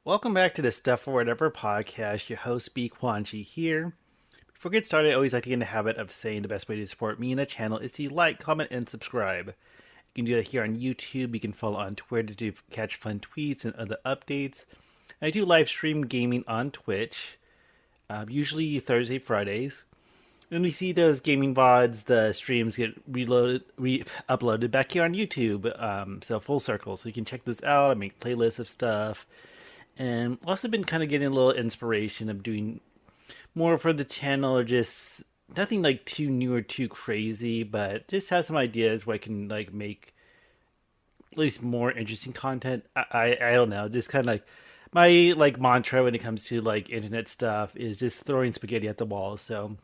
Welcome back to the Stuff for Whatever podcast. Your host, B. Kwanji here. Before we get started, I always like to get in the habit of saying the best way to support me and the channel is to like, comment, and subscribe. You can do that here on YouTube. You can follow on Twitter to catch fun tweets and other updates. I do live stream gaming on Twitch, usually Thursday, Fridays. When we see those gaming VODs, the streams get uploaded back here on YouTube. So full circle. So you can check this out. I make playlists of stuff. And also been kind of getting a little inspiration of doing more for the channel, or just nothing like too new or too crazy, but just have some ideas where I can like make at least more interesting content. I don't know, just kind of like my like mantra when it comes to like internet stuff is just throwing spaghetti at the wall. So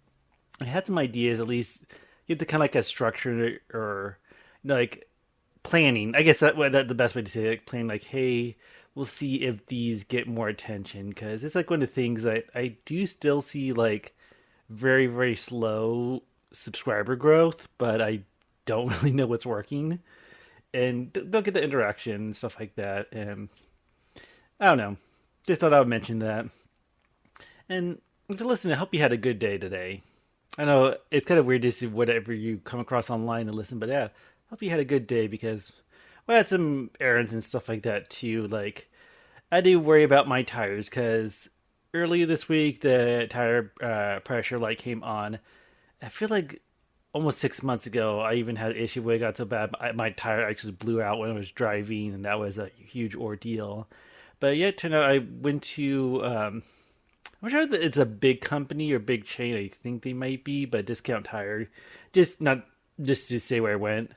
I had some ideas, at least get the kind of like a structure or like planning. I guess that the best way to say it, like planning. Like, hey, we'll see if these get more attention because it's like one of the things that I do still see like very slow subscriber growth, but I don't really know what's working and don't get the interaction and stuff like that. And I don't know. Just thought I would mention that. And if you're listening, I hope you had a good day today. I know it's kind of weird to see whatever you come across online and listen, but yeah, hope you had a good day because well, I had some errands and stuff like that too. Like I do worry about my tires because earlier this week the tire pressure light came on. I feel like almost 6 months ago I even had an issue where it got so bad my tire actually blew out when I was driving, and that was a huge ordeal. But yeah, it turned out I went to I'm sure that it's a big company or big chain. I think they might be, but Discount Tire, just not just to say where I went.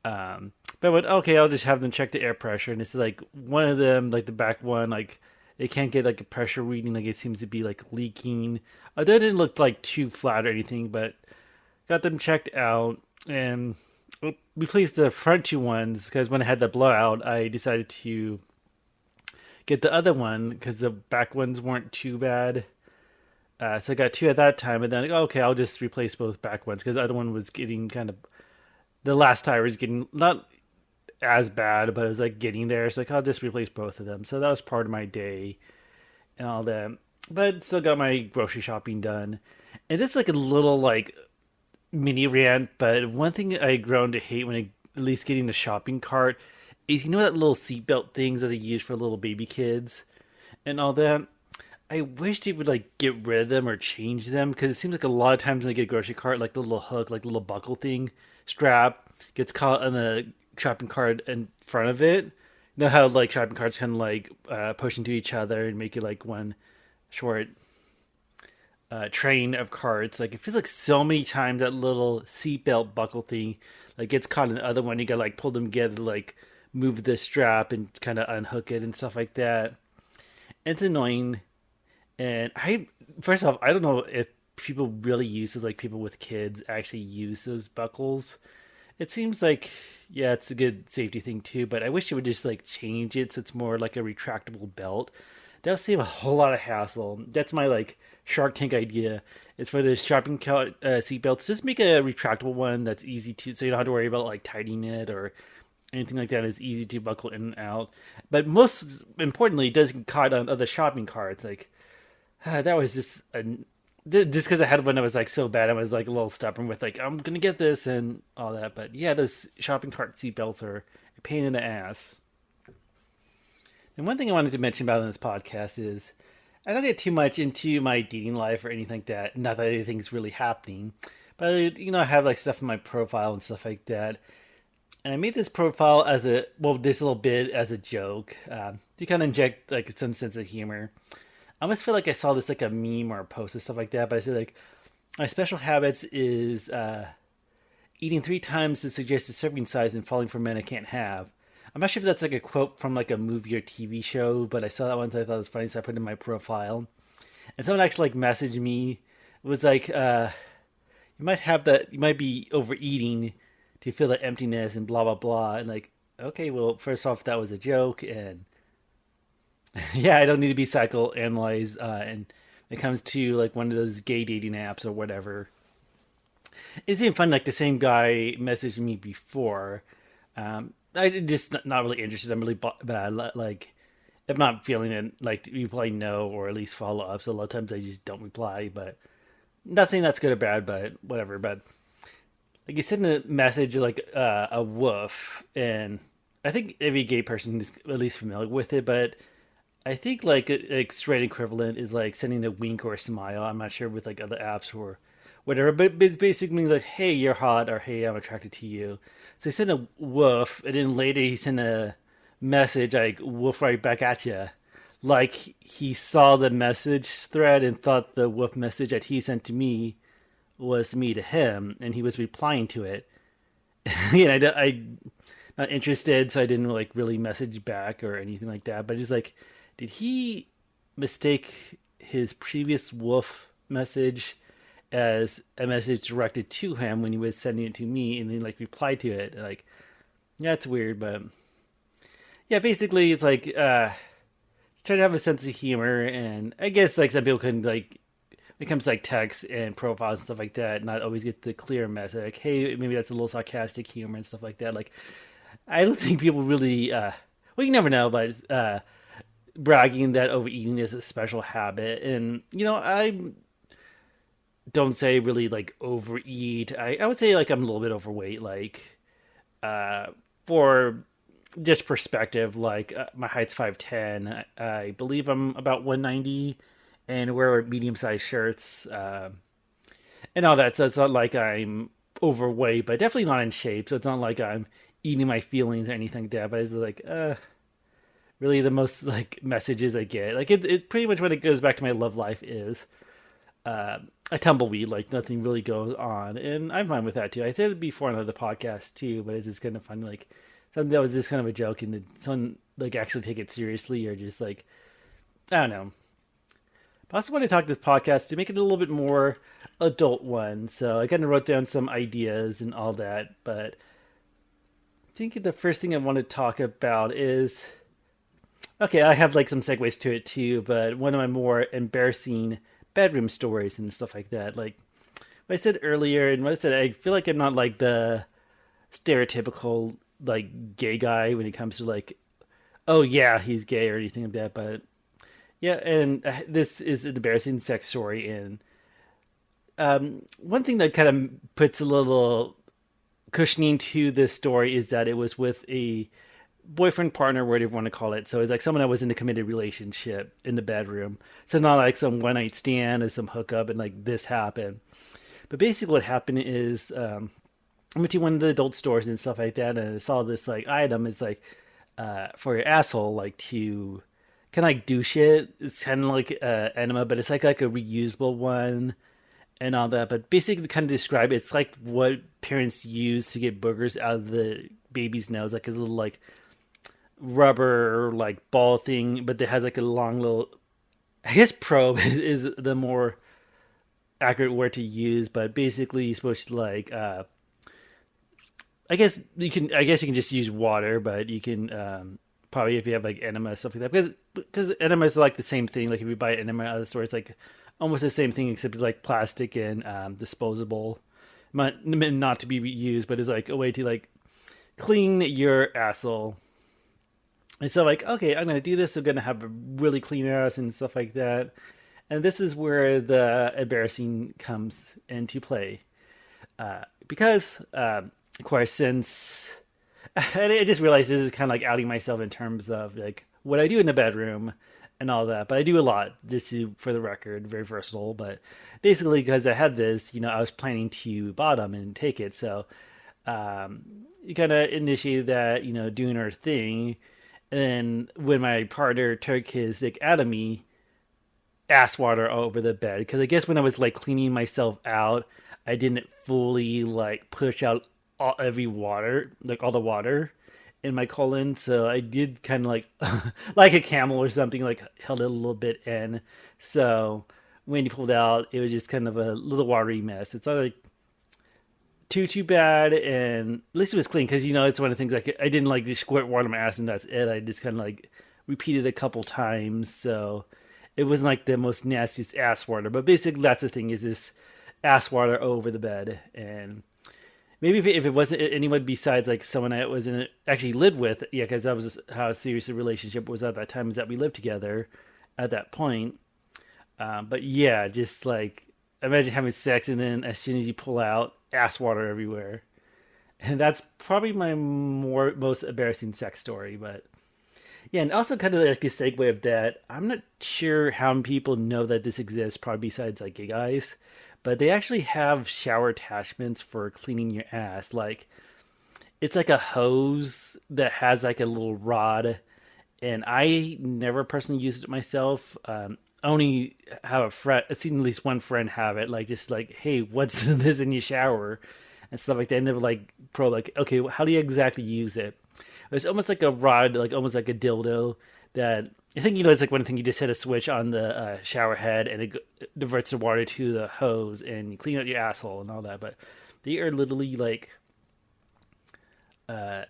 But I went, okay, I'll just have them check the air pressure, and it's like one of them, like the back one, like it can't get like a pressure reading, like it seems to be like leaking. Although it didn't look like too flat or anything, but got them checked out and replaced the front two ones because when I had the blowout, I decided to get the other one because the back ones weren't too bad. So I got two at that time, and then like, okay, I'll just replace both back ones because the other one was getting kind of the last tire was getting not as bad, but it was like getting there. So like I'll just replace both of them. So that was part of my day and all that. But still got my grocery shopping done. And this is like a little like mini rant, but one thing I've grown to hate when at least getting the shopping cart is that little seatbelt things that they use for little baby kids and all that. I wish they would like get rid of them or change them because it seems like a lot of times when I get a grocery cart, like the little hook, like the little buckle thing, strap gets caught on the shopping cart in front of it. You know how like shopping carts kind of like push into each other and make it like one short train of carts. Like it feels like so many times that little seatbelt buckle thing like gets caught in the other one. You gotta like pull them together, like move the strap and kind of unhook it and stuff like that. It's annoying. And I first off, I don't know if people really use it, like people with kids actually use those buckles. It seems like yeah, it's a good safety thing too, but I wish it would just like change it so it's more like a retractable belt. That'll save a whole lot of hassle. That's my like Shark Tank idea. Is for the shopping cart seat belts, just make a retractable one that's easy to, so you don't have to worry about like tightening it or anything like that. Is easy to buckle in and out. But most importantly, it doesn't get caught on other shopping carts. Like that was just just because I had one that was like so bad, I was like a little stubborn with like I'm gonna get this and all that. But yeah, those shopping cart seatbelts are a pain in the ass. And one thing I wanted to mention about in this podcast is I don't get too much into my dating life or anything like that. Not that anything's really happening, but I have like stuff in my profile and stuff like that. And I made this profile as a this little bit as a joke to kind of inject like some sense of humor. I almost feel like I saw this like a meme or a post and stuff like that, but I said like my special habits is eating 3 times the suggested serving size and falling for men I can't have. I'm not sure if that's like a quote from like a movie or TV show, but I saw that once. I thought it was funny, so I put it in my profile. And someone actually like messaged me. It was like, you might have that. You might be overeating to feel that emptiness and blah blah blah. And like, okay, well, first off, that was a joke, and yeah, I don't need to be psychoanalyzed. And when it comes to like one of those gay dating apps or whatever, it's even fun. Like the same guy messaged me before. I just not really interested. I'm really bad. Like if not feeling it, like reply no or at least follow up. So a lot of times I just don't reply, but not saying that's good or bad, but whatever. But like you send a message like a woof, and I think every gay person is at least familiar with it, but I think like a straight equivalent is like sending a wink or a smile. I'm not sure with like other apps or whatever, but it's basically like, "Hey, you're hot," or "Hey, I'm attracted to you." So he sent a woof, and then later he sent a message like "woof" right back at you, like he saw the message thread and thought the woof message that he sent to me was me to him, and he was replying to it. I not interested, so I didn't like really message back or anything like that. But it's like, did he mistake his previous wolf message as a message directed to him when he was sending it to me, and then like replied to it? Like, yeah, it's weird, but yeah, basically it's like try to have a sense of humor, and I guess like some people can like when it comes to like text and profiles and stuff like that, not always get the clear message. Like, hey, maybe that's a little sarcastic humor and stuff like that. Like, I don't think people really. Well, you never know, but bragging that overeating is a special habit, and I don't say really like overeat. I would say like I'm a little bit overweight. Like, uh, for just perspective, like my height's 5'10". I believe I'm about 190, and wear medium sized shirts and all that. So it's not like I'm overweight, but definitely not in shape. So it's not like I'm eating my feelings or anything like that. But it's like, really the most like messages I get. Like it pretty much when it goes back to my love life is a tumbleweed. Like nothing really goes on, and I'm fine with that too. I said it before on other podcasts too, but it's just kind of fun. Like something that was just kind of a joke, and someone like actually take it seriously or just like I don't know. I also want to talk this podcast to make it a little bit more adult one. So I kind of wrote down some ideas and all that, but I think the first thing I want to talk about is okay. I have like some segues to it too, but one of my more embarrassing bedroom stories and stuff like that. Like what I said earlier, and what I said, I feel like I'm not like the stereotypical like gay guy when it comes to like, oh yeah, he's gay or anything like that. But yeah, and this is an embarrassing sex story. And one thing that kind of puts a little cushioning to this story is that it was with a boyfriend, partner, whatever you want to call it. So it's like someone that was in a committed relationship in the bedroom. So not like some one night stand or some hookup and like this happened. But basically, what happened is I went to one of the adult stores and stuff like that, and I saw this like item. It's like for your asshole, like to kind of like douche it. It's kind of like enema, but it's like a reusable one and all that. But basically, to kind of describe it, it's like what parents use to get boogers out of the baby's nose, like a little like rubber like ball thing, but it has like a long little. I guess probe is the more accurate word to use, but basically you're supposed to like. I guess you can. I guess you can just use water, but you can probably if you have like enema stuff like that, because enema is like the same thing. Like if you buy enema at the store, it's like almost the same thing except it's like plastic and disposable, not to be reused, but it's like a way to like clean your asshole. And so like, okay, I'm gonna do this. I'm gonna have a really clean ass and stuff like that. And this is where the embarrassing comes into play, because of course, since I just realized this is kind of like outing myself in terms of like what I do in the bedroom and all that. But I do a lot. This is, for the record, very versatile. But basically, because I had this, I was planning to bottom and take it. So you kind of initiated that, doing our thing. And when my partner took his dick out of me, ass water all over the bed. Because I guess when I was like cleaning myself out, I didn't fully like push out every water, like all the water in my colon. So I did kind of like, like a camel or something, like held it a little bit in. So when you pulled out, it was just kind of a little watery mess. It's not like too bad, and at least it was clean because it's one of the things like I didn't like just squirt water on my ass and that's it. I just kind of like repeated a couple times, so it wasn't like the most nastiest ass water. But basically, that's the thing is this ass water over the bed, and maybe if it wasn't anyone besides like someone I was in actually lived with, yeah, because that was how serious the relationship was at that time, is that we lived together at that point. But yeah, just like imagine having sex and then as soon as you pull out, ass water everywhere, and that's probably my most embarrassing sex story. But yeah, and also kind of like a segue of that. I'm not sure how many people know that this exists, probably besides like gay guys, but they actually have shower attachments for cleaning your ass. Like it's like a hose that has like a little rod, and I never personally used it myself. Only have a friend. I've seen at least one friend have it. Like just like, hey, what's this in your shower, and stuff like that. And they're like, pro, like, okay, how do you exactly use it? It's almost like a rod, like almost like a dildo. That I think it's like one thing you just hit a switch on the shower head and it diverts the water to the hose and you clean out your asshole and all that. But they are literally like uh,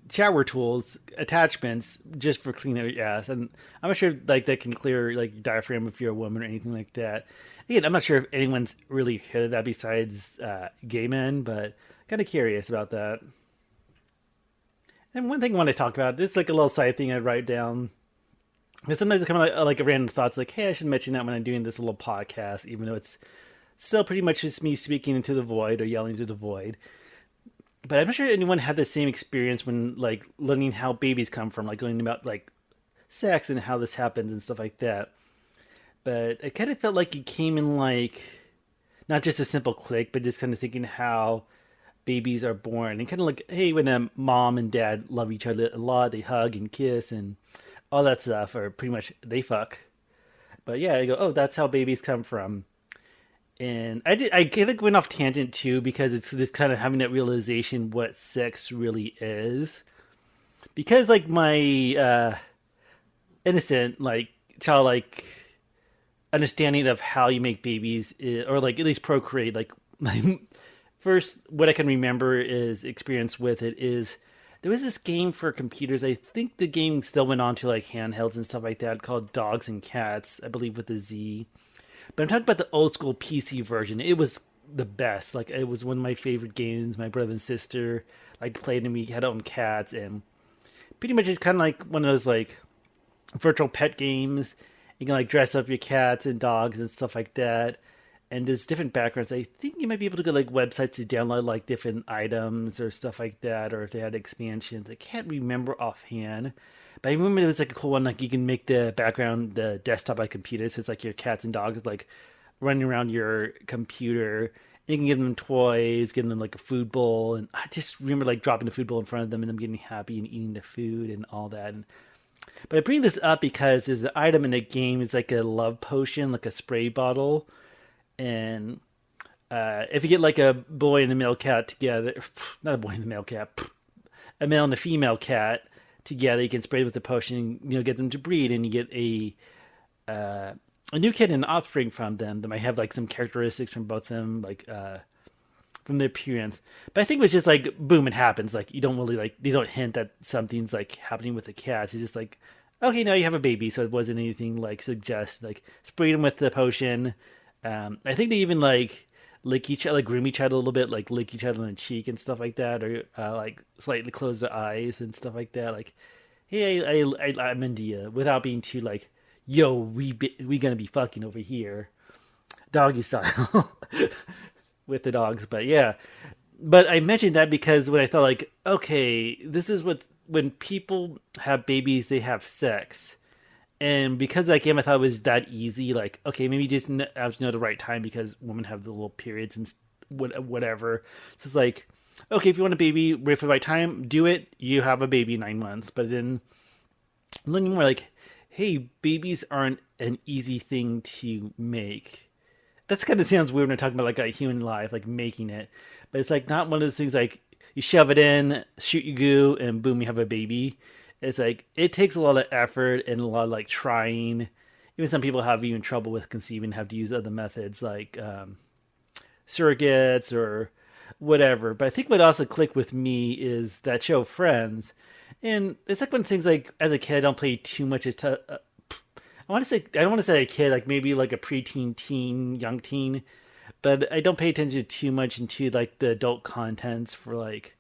shower tools attachments just for cleaning out your ass. And I'm not sure like that can clear like your diaphragm if you're a woman or anything like that. Again, I'm not sure if anyone's really heard of that besides gay men, but kind of curious about that. And one thing I want to talk about, this is like a little side thing I write down. Because sometimes it come like a random thoughts like, hey, I should mention that when I'm doing this little podcast, even though it's still pretty much just me speaking into the void or yelling into the void. But I'm not sure anyone had the same experience when like learning how babies come from, like learning about like sex and how this happens and stuff like that. But I kind of felt like it came in like not just a simple click, but just kind of thinking how babies are born and kind of like, hey, when a mom and dad love each other a lot, they hug and kiss and all that stuff, or pretty much they fuck. But yeah, I go, oh, that's how babies come from. And I kind of went off tangent too because it's this kind of having that realization what sex really is. Because like my innocent, like childlike understanding of how you make babies or like at least procreate, like my first what I can remember is experience with it is there was this game for computers. I think the game still went on to like handhelds and stuff like that called Dogs and Cats, I believe with a Z. But I'm talking about the old school PC version. It was the best. Like it was one of my favorite games. My brother and sister like played and we had our own cats and pretty much it's kind of like one of those like virtual pet games. You can like dress up your cats and dogs and stuff like that. And there's different backgrounds. I think you might be able to go like websites to download like different items or stuff like that, or if they had expansions. I can't remember offhand, but I remember it was like a cool one. Like you can make the background the desktop like computer, so it's like your cats and dogs like running around your computer. You can give them toys, give them like a food bowl, and I just remember like dropping the food bowl in front of them and them getting happy and eating the food and all that. But I bring this up because there's an item in the game. It's like a love potion, like a spray bottle, and if you get like a boy and a male cat together, not a boy and a male cat, a male and a female cat together, you can spray with the potion, get them to breed, and you get a new kid and an offspring from them that might have like some characteristics from both of them, like from their appearance. But I think it was just like boom, it happens. Like you don't really like they don't hint that something's like happening with the cats. It's just like okay, now you have a baby, so it wasn't anything like suggest like spray them with the potion. I think they even like lick each other, like groom each other a little bit, like lick each other on the cheek and stuff like that, or like slightly close their eyes and stuff like that. Like, hey, I'm into you without being too like, yo, we gonna be fucking over here, doggy style with the dogs. But yeah, but I mentioned that because when I thought like, okay, this is what when people have babies, they have sex. And because that game, I thought it was that easy. Like, okay, maybe just have to know the right time because women have the little periods and whatever. So it's like, okay, if you want a baby, wait for the right time, do it. You have a baby in 9 months. But then learning more like, hey, babies aren't an easy thing to make. That's kind of sounds weird when we're talking about like a human life, like making it. But it's like not one of those things like you shove it in, shoot your goo, and boom, you have a baby. It's like it takes a lot of effort and a lot of like trying. Even some people have even trouble with conceiving, have to use other methods like surrogates or whatever. But I think what also clicked with me is that show Friends, and it's like one of the things like as a kid I don't play too much. I want to say I don't want to say a kid, like maybe like a preteen, teen, young teen, but I don't pay attention too much into like the adult contents for like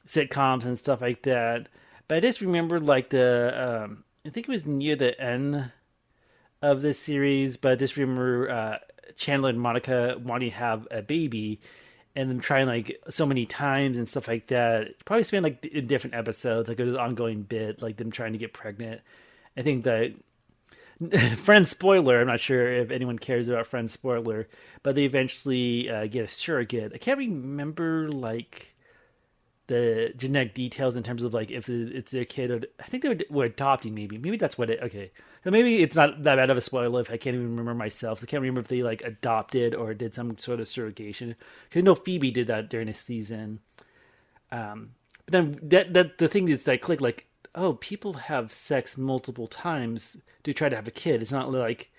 sitcoms and stuff like that. But I just remember like I think it was near the end of this series, but I just remember Chandler and Monica wanting to have a baby and then trying like so many times and stuff like that. Probably spent like in different episodes, like it was an ongoing bit, like them trying to get pregnant. I think that Friends spoiler. I'm not sure if anyone cares about Friends spoiler, but they eventually get a surrogate. I can't remember like the genetic details in terms of like if it's their kid or I think were adopting. Maybe that's what it. Okay, so maybe it's not that bad of a spoiler if I can't even remember myself. I can't remember if they like adopted or did some sort of surrogation. Because I know Phoebe did that during a season. But then that the thing is that click like, oh, people have sex multiple times to try to have a kid. It's not like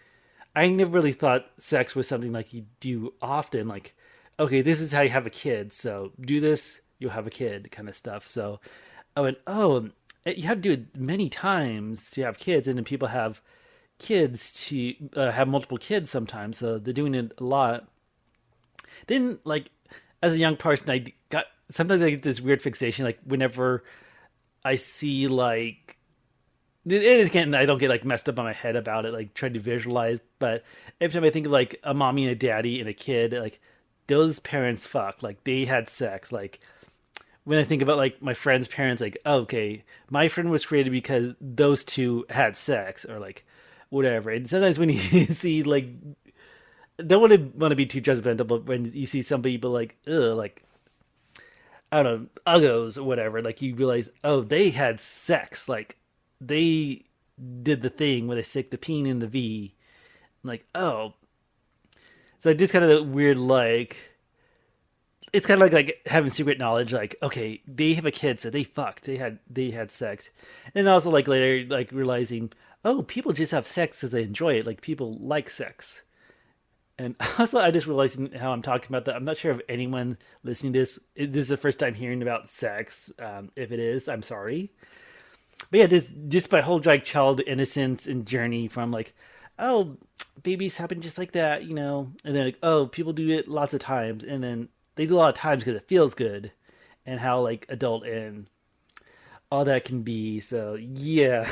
I never really thought sex was something like you do often. Like, okay, this is how you have a kid, so do this, you'll have a kid, kind of stuff. So I went, oh, you have to do it many times to have kids, and then people have kids to have multiple kids sometimes, so they're doing it a lot. Then, like, as a young person, I got sometimes I get this weird fixation, like whenever I see like and again, I don't get like messed up on my head about it, like trying to visualize. But every time I think of like a mommy and a daddy and a kid, like those parents fuck, like they had sex. Like when I think about like my friend's parents, like oh, okay, my friend was created because those two had sex, or like whatever. And sometimes when you see like, don't want to be too judgmental, but when you see somebody, but like ugh, like I don't know, uggos or whatever, like you realize, oh, they had sex, like they did the thing where they stick the P in the V. Like, oh. So just kind of weird, like, it's kind of like having secret knowledge, like, okay, they have a kid, so they fucked, they had sex. And also like later, like realizing, oh, people just have sex because they enjoy it, like people like sex. And also, I just realized how I'm talking about that. I'm not sure if anyone listening to this is the first time hearing about sex. If it is, I'm sorry. But yeah, this just my whole like child innocence and journey from like, oh, babies happen just like that, and then like, oh, people do it lots of times, and then they do a lot of times because it feels good, and how like adult and all that can be. So yeah,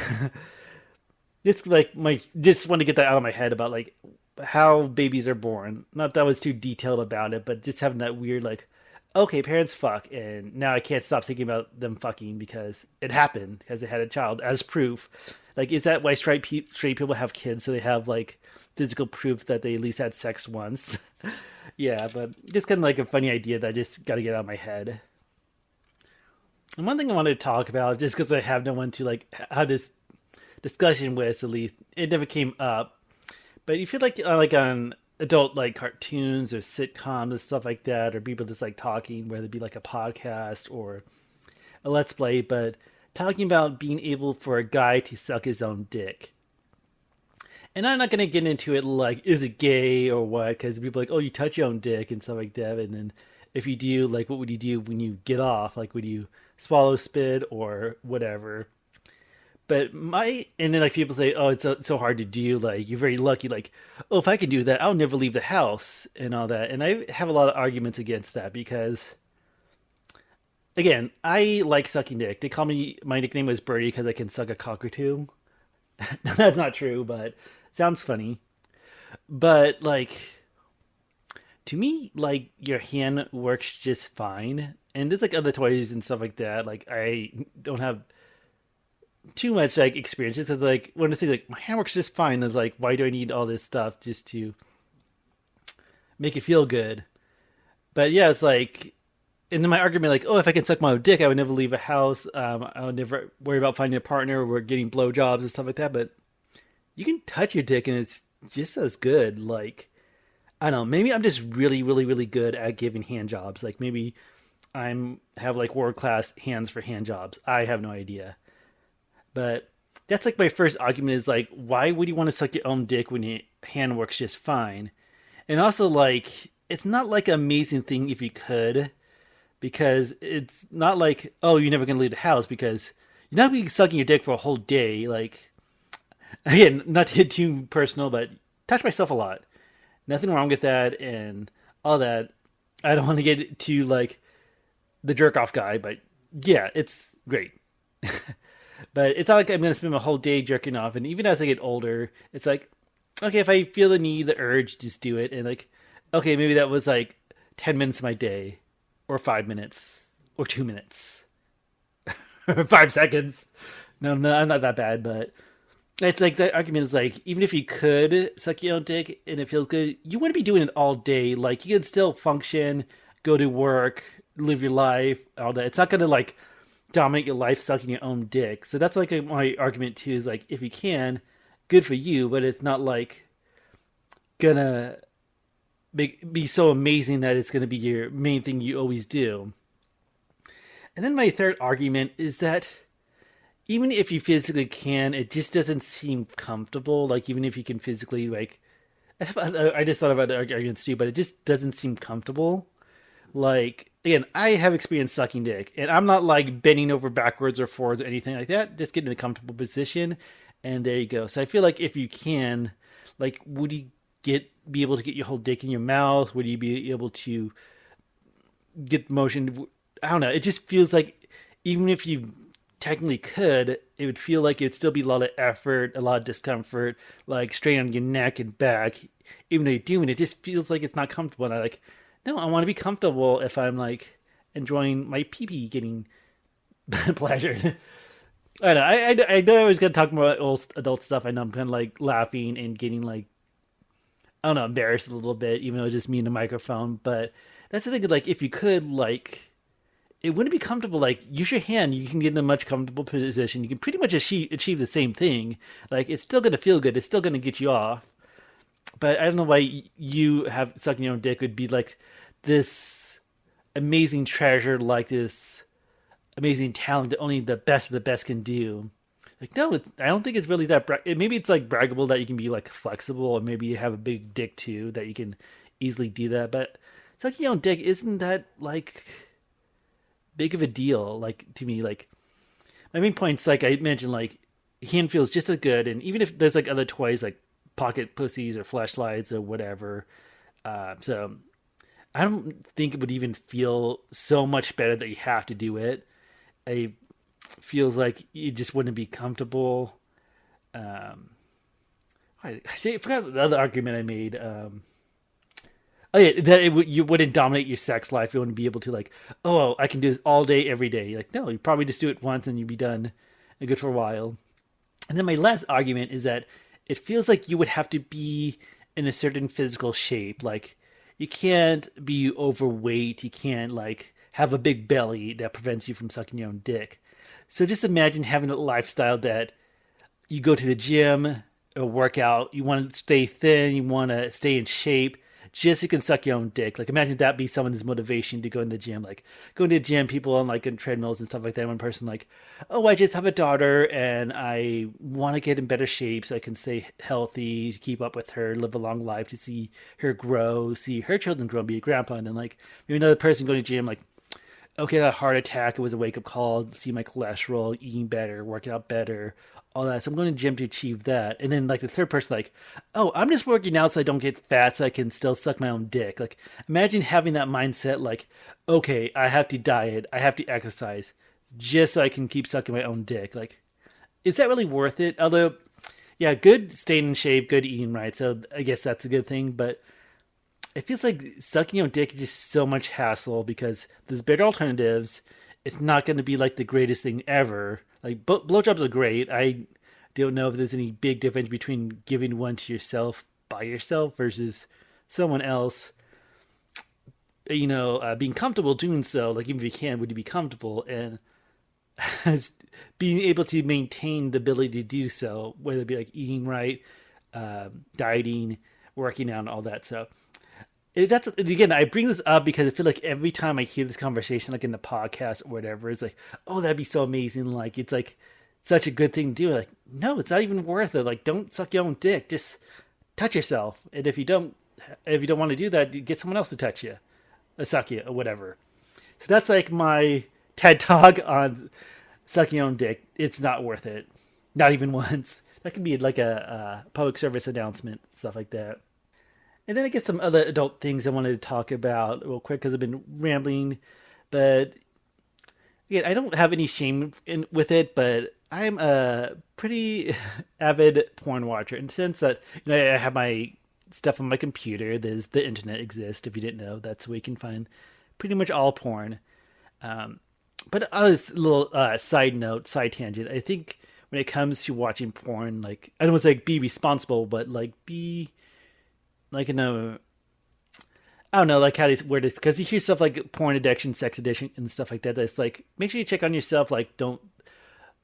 it's like my just want to get that out of my head about like how babies are born. Not that I was too detailed about it, but just having that weird like, okay, parents fuck, and now I can't stop thinking about them fucking because it happened because they had a child as proof. Like, is that why straight people have kids so they have like physical proof that they at least had sex once? Yeah, but just kind of like a funny idea that I just got to get out of my head. And one thing I wanted to talk about, just because I have no one to like have this discussion with, at least it never came up. But you feel like on adult like cartoons or sitcoms and stuff like that, or people just like talking, whether it be like a podcast or a let's play, but talking about being able for a guy to suck his own dick. And I'm not going to get into it like, is it gay or what? Because people are like, oh, you touch your own dick and stuff like that. And then if you do, like, what would you do when you get off? Like, would you swallow spit or whatever? But and then like people say, oh, it's so hard to do. Like, you're very lucky. Like, oh, if I can do that, I'll never leave the house and all that. And I have a lot of arguments against that because, again, I like sucking dick. They call me, my nickname was Birdie because I can suck a cockatoo. That's not true, but sounds funny. But like, to me, like your hand works just fine. And there's like other toys and stuff like that. Like I don't have too much like experience because like when I think like my hand works just fine, it's like why do I need all this stuff just to make it feel good? But yeah, it's like, and then my argument like, oh, if I can suck my own dick, I would never leave a house. I would never worry about finding a partner or getting blowjobs and stuff like that. But you can touch your dick and it's just as good. Like, I don't know, maybe I'm just really, really, really good at giving hand jobs. Like maybe I'm have like world class hands for hand jobs. I have no idea. But that's like my first argument is like, why would you want to suck your own dick when your hand works just fine? And also like, it's not like an amazing thing if you could, because it's not like, oh, you're never going to leave the house because you're not going to be sucking your dick for a whole day. Like, again, not to get too personal, but touch myself a lot. nothing wrong with that and all that. I don't want to get to like the jerk off guy, but yeah, it's great. But it's not like I'm going to spend my whole day jerking off. And even as I get older, it's like, okay, if I feel the need, the urge, just do it. And like, okay, maybe that was like 10 minutes of my day, or 5 minutes, or 2 minutes, or 5 seconds. No, no, I'm not that bad, but it's like the argument is like, even if you could suck your own dick and it feels good, you wouldn't be doing it all day. Like, you can still function, go to work, live your life, all that. It's not going to like dominate your life sucking your own dick. So that's like my argument too is like, if you can, good for you, but it's not like gonna be so amazing that it's gonna be your main thing you always do. And then my third argument is that even if you physically can, it just doesn't seem comfortable. Like even if you can physically like, I just thought about the arguments too, but it just doesn't seem comfortable. Like again, I have experience sucking dick, and I'm not like bending over backwards or forwards or anything like that. Just get in a comfortable position, and there you go. So I feel like if you can, like, would you be able to get your whole dick in your mouth? Would you be able to get motion? I don't know. It just feels like even if you technically could, it would feel like it'd still be a lot of effort, a lot of discomfort, like strain on your neck and back. Even though you're doing it, it just feels like it's not comfortable. And I like, no, I want to be comfortable if I'm like enjoying my pee pee getting pleasured. I know. I know I was gonna talk more about old adult stuff. I know I'm kind of like laughing and getting like I don't know embarrassed a little bit, even though it's just me and the microphone. But that's the thing. Like, if you could, like, it wouldn't be comfortable. Like, use your hand. You can get in a much comfortable position. You can pretty much achieve the same thing. Like, it's still gonna feel good. It's still gonna get you off. But I don't know why you have sucking your own dick would be like this amazing treasure, like this amazing talent that only the best of the best can do. Like, no, I don't think it's really that. Maybe it's like braggable that you can be like flexible, or maybe you have a big dick too that you can easily do that. But sucking your own dick isn't that like big of a deal? Like to me, like my main points, like I mentioned, like hand feels just as good, and even if there's like other toys like pocket pussies or flashlights or whatever, so I don't think it would even feel so much better that you have to do it. It feels like you just wouldn't be comfortable. Um, I forgot the other argument I made. Oh yeah, that you wouldn't dominate your sex life. You wouldn't be able to like, oh, I can do this all day, every day. Like, no, you probably just do it once and you'd be done and good for a while. And then my last argument is that it feels like you would have to be in a certain physical shape. Like you can't be overweight. You can't like have a big belly that prevents you from sucking your own dick. So just imagine having a lifestyle that you go to the gym or work out, you want to stay thin, you want to stay in shape, just so you can suck your own dick. Like imagine that be someone's motivation to go in the gym. Like going to the gym, people on like on treadmills and stuff like that. One person like, oh, I just have a daughter and I want to get in better shape so I can stay healthy, keep up with her, live a long life, to see her grow, see her children grow, and be a grandpa. And then like maybe another person going to the gym, like, okay, I had a heart attack. It was a wake up call. See my cholesterol, eating better, working out better, all that. So I'm going to the gym to achieve that. And then like the third person, like, oh, I'm just working out so I don't get fat, so I can still suck my own dick. Like, imagine having that mindset. Like, okay, I have to diet, I have to exercise, just so I can keep sucking my own dick. Like, is that really worth it? Although, yeah, good staying in shape, good eating right. So I guess that's a good thing, but it feels like sucking your dick is just so much hassle because there's better alternatives. It's not going to be like the greatest thing ever. Like blowjobs are great. I don't know if there's any big difference between giving one to yourself by yourself versus someone else. You know, being comfortable doing so. Like even if you can, would you be comfortable and being able to maintain the ability to do so, whether it be like eating right, dieting, working out, and all that. So that's again, I bring this up because I feel like every time I hear this conversation, like in the podcast or whatever, it's like, oh, that'd be so amazing. Like it's like such a good thing to do. Like, no, it's not even worth it. Like, don't suck your own dick. Just touch yourself. And if you don't want to do that, get someone else to touch you, or suck you, or whatever. So that's like my TED talk on sucking your own dick. It's not worth it. Not even once. That could be like a public service announcement, stuff like that. And then I get some other adult things I wanted to talk about real quick because I've been rambling. But again, I don't have any shame with it, but I'm a pretty avid porn watcher in the sense that I have my stuff on my computer. There's the internet exists. If you didn't know, that's where you can find pretty much all porn. Um, but on this little side note, side tangent, I think when it comes to watching porn, like I don't want to say be responsible, but like be like in a I don't know, like how to word this, because you hear stuff like porn addiction, sex addiction, and stuff like that. That's like make sure you check on yourself. Like don't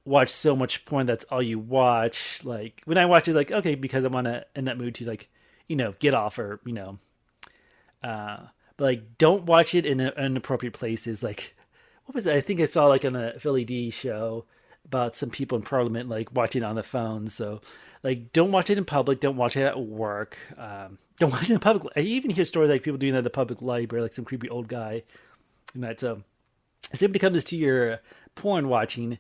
watch so much porn that's all you watch. Like when I watch it, like okay, because I'm in that mood to like get off or uh, but like don't watch it in inappropriate places. Like what was it? I think I saw like on the Philly D show about some people in Parliament like watching on the phone. So like don't watch it in public. Don't watch it at work. Don't watch it in public. I even hear stories like people doing that at the public library, like some creepy old guy. And that so if it comes to your porn watching,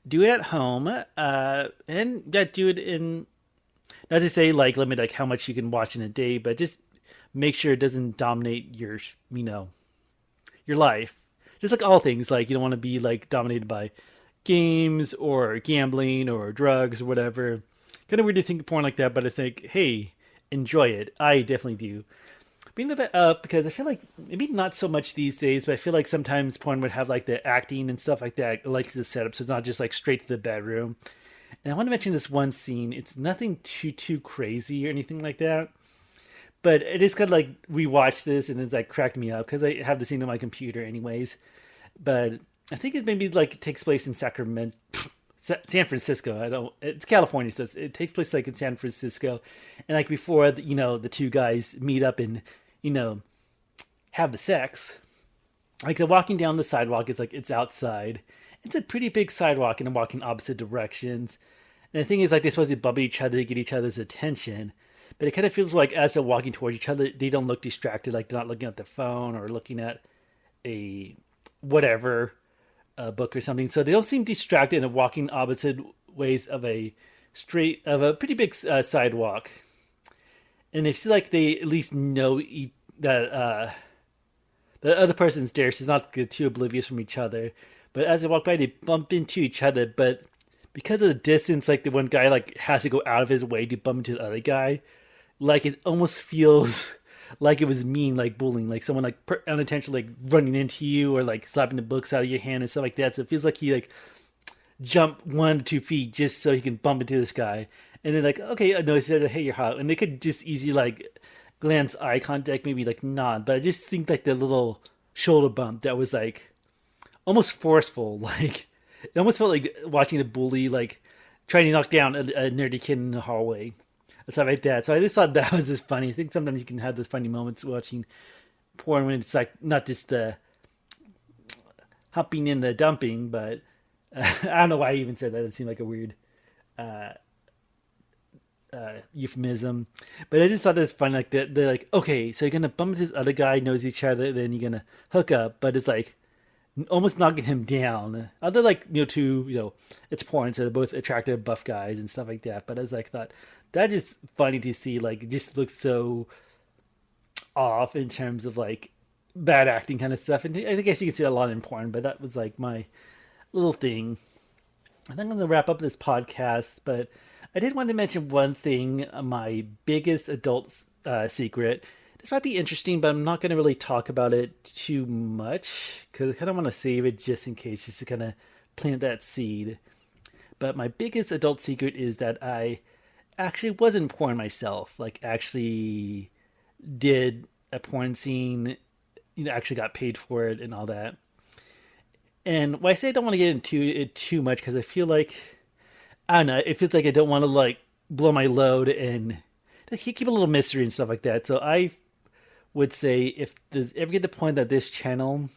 do it at home, and yeah, do it in not to say like limit like how much you can watch in a day, but just make sure it doesn't dominate your life. Just like all things, like you don't want to be like dominated by games or gambling or drugs or whatever. Kind of weird to think of porn like that, but it's like, hey, enjoy it. I definitely do. Bring that up because I feel like maybe not so much these days, but I feel like sometimes porn would have like the acting and stuff like that, like the setup, so it's not just like straight to the bedroom. And I want to mention this one scene. It's nothing too crazy or anything like that, but it is kind of like rewatch this and it's like cracked me up because I have the scene on my computer anyways. But I think it maybe like it takes place in Sacramento, San Francisco. I don't. It's California, so it takes place like in San Francisco, and like before, the two guys meet up and you know have the sex. Like they're walking down the sidewalk. It's like it's outside. It's a pretty big sidewalk, and they're walking opposite directions. And the thing is, like they're supposed to bump each other to get each other's attention, but it kind of feels like as they're walking towards each other, they don't look distracted. Like they're not looking at their phone or looking at a whatever book or something. So they don't seem distracted and walking opposite ways of a pretty big sidewalk. And they feel like they at least know that the other person's there, so it's not too oblivious from each other. But as they walk by, they bump into each other. But because of the distance, like the one guy like has to go out of his way to bump into the other guy, like it almost feels like it was mean, like bullying, like someone like unintentionally like running into you or like slapping the books out of your hand and stuff like that. So it feels like he like jumped 1 to 2 feet just so he can bump into this guy. And then like, okay, I noticed that, hey, you're hot. And they could just easily like glance eye contact, maybe like nod. But I just think like the little shoulder bump that was like almost forceful. Like it almost felt like watching a bully like trying to knock down a nerdy kid in the hallway. Stuff like that. So I just thought that was just funny. I think sometimes you can have those funny moments watching porn when it's like not just the humping and the dumping, but I don't know why I even said that. It seemed like a weird uh, euphemism. But I just thought that was fun. Like they're like, okay, so you're gonna bump this other guy, knows each other, then you're gonna hook up, but it's like almost knocking him down. Other like two it's porn, so they're both attractive buff guys and stuff like that. But I was like thought that is funny to see. Like it just looks so off in terms of like bad acting kind of stuff. And I guess you can see a lot in porn, but that was like my little thing. I think I'm gonna wrap up this podcast, but I did want to mention one thing. My biggest adult secret. This might be interesting, but I'm not going to really talk about it too much because I kind of want to save it just in case, just to kind of plant that seed. But my biggest adult secret is that I actually wasn't porn myself. Like, actually did a porn scene, actually got paid for it and all that. And when I say I don't want to get into it too much because I feel like, I don't know, it feels like I don't want to like blow my load and keep a little mystery and stuff like that. So I would say if there's ever get the point that this channel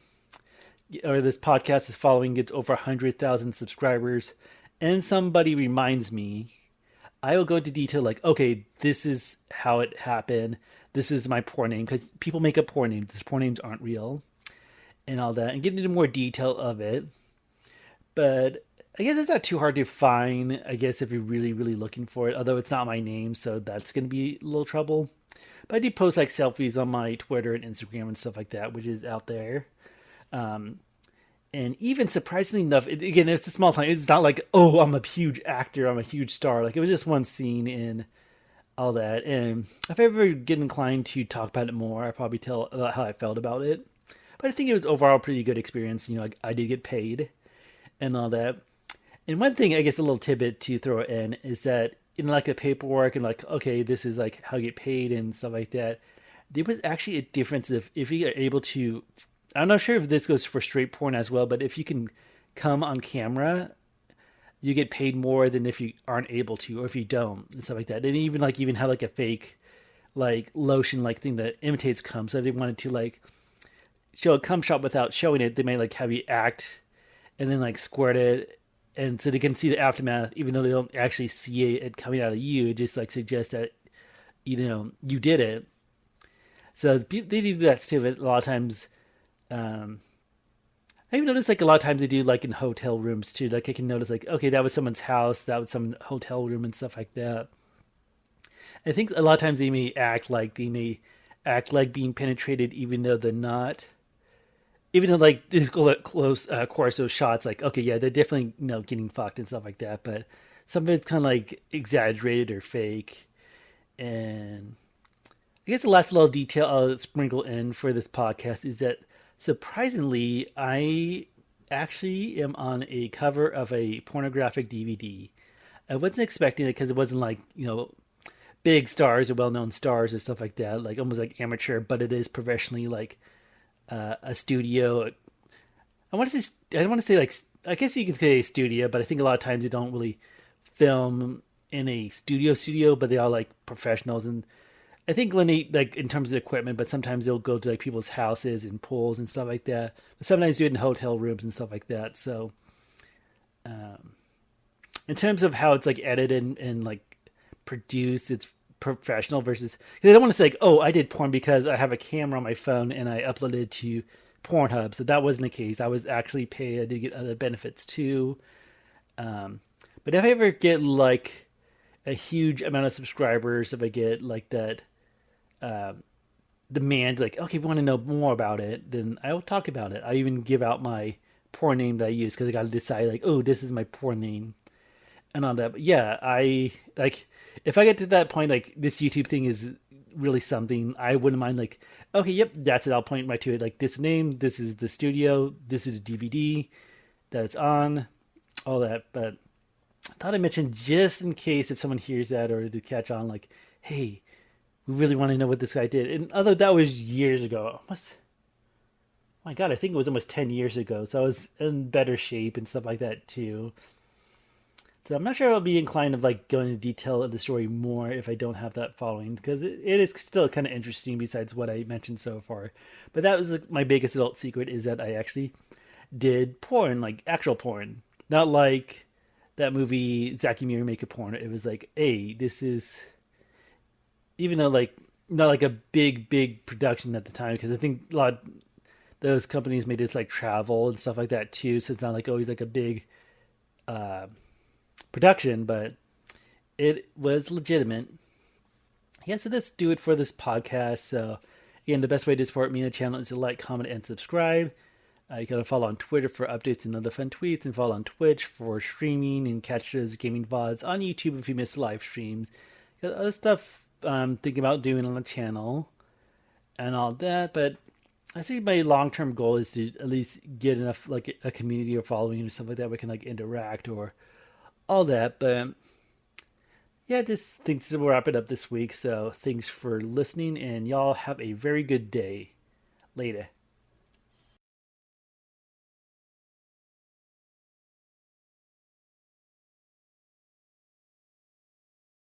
or this podcast is following gets over 100,000 subscribers and somebody reminds me, I will go into detail like, okay, this is how it happened. This is my porn name because people make up porn names. These porn names aren't real and all that and get into more detail of it. But I guess it's not too hard to find, I guess, if you're really, really looking for it. Although it's not my name, so that's going to be a little trouble. But I do post like selfies on my Twitter and Instagram and stuff like that, which is out there. Um, and even surprisingly enough, again, it's a small time. It's not like, oh, I'm a huge actor, I'm a huge star. Like it was just one scene in all that. And if I ever get inclined to talk about it more, I probably tell about how I felt about it. But I think it was overall a pretty good experience. I did get paid and all that. And one thing, I guess, a little tidbit to throw in is that in like the paperwork and like, okay, this is like how you get paid and stuff like that. There was actually a difference if you are able to. I'm not sure if this goes for straight porn as well, but if you can come on camera, you get paid more than if you aren't able to, or if you don't, and stuff like that. And even have like a fake like lotion like thing that imitates cum. So if they wanted to like show a cum shot without showing it, they may like have you act and then like squirt it, and so they can see the aftermath, even though they don't actually see it coming out of you. It just like suggests that you did it. So they do that too. A lot of times, um, I even noticed like a lot of times they do like in hotel rooms too. Like I can notice like, okay, that was someone's house, that was some hotel room and stuff like that. I think a lot of times they may act like being penetrated, even though they're not. Even though like this close course of shots, like okay, yeah, they're definitely getting fucked and stuff like that. But some of it's kind of like exaggerated or fake. And I guess the last little detail I'll sprinkle in for this podcast is that surprisingly, I actually am on a cover of a pornographic DVD. I wasn't expecting it because it wasn't like big stars or well-known stars or stuff like that, like almost like amateur, but it is professionally like a studio. I don't want to say like, I guess you could say studio, but I think a lot of times they don't really film in a studio, but they are like professionals. And I think when they like in terms of equipment, but sometimes they'll go to like people's houses and pools and stuff like that. But sometimes do it in hotel rooms and stuff like that. So um, in terms of how it's like edited and like produced, it's professional versus, because I don't want to say like, oh, I did porn because I have a camera on my phone and I uploaded it to Pornhub. So that wasn't the case. I was actually paid. I did get other benefits too. Um, but if I ever get like a huge amount of subscribers, if I get like that um, demand, like, okay, we want to know more about it, then I will talk about it. I even give out my porn name that I use because I got to decide like, oh, this is my porn name and all that. But yeah, I like if I get to that point, like this YouTube thing is really something. I wouldn't mind like, okay, yep, that's it. I'll point right to it. Like this name, this is the studio, this is a DVD that it's on, all that. But I thought I mentioned just in case if someone hears that or they catch on, like, hey, we really want to know what this guy did. And although that was years ago, almost, my God, I think it was almost 10 years ago. So I was in better shape and stuff like that too. So I'm not sure I'll be inclined to like go into detail of the story more if I don't have that following because it is still kind of interesting besides what I mentioned so far. But that was like, my biggest adult secret is that I actually did porn, like actual porn, not like that movie Zachy Mir Make a Porn. It was like, hey, this is, even though like not like a big production at the time because I think a lot of those companies made this like travel and stuff like that too. So it's not like always like a big uh, production, but it was legitimate. Yeah, so let's do it for this podcast. So again, the best way to support me and the channel is to like, comment, and subscribe. You can follow on Twitter for updates and other fun tweets, and follow on Twitch for streaming and catch those gaming VODs on YouTube if you miss live streams. Got other stuff I'm thinking about doing on the channel and all that, but I think my long-term goal is to at least get enough like a community or following or stuff like that we can like interact or all that. But yeah, just think we'll wrap it up this week. So thanks for listening, and y'all have a very good day. Later.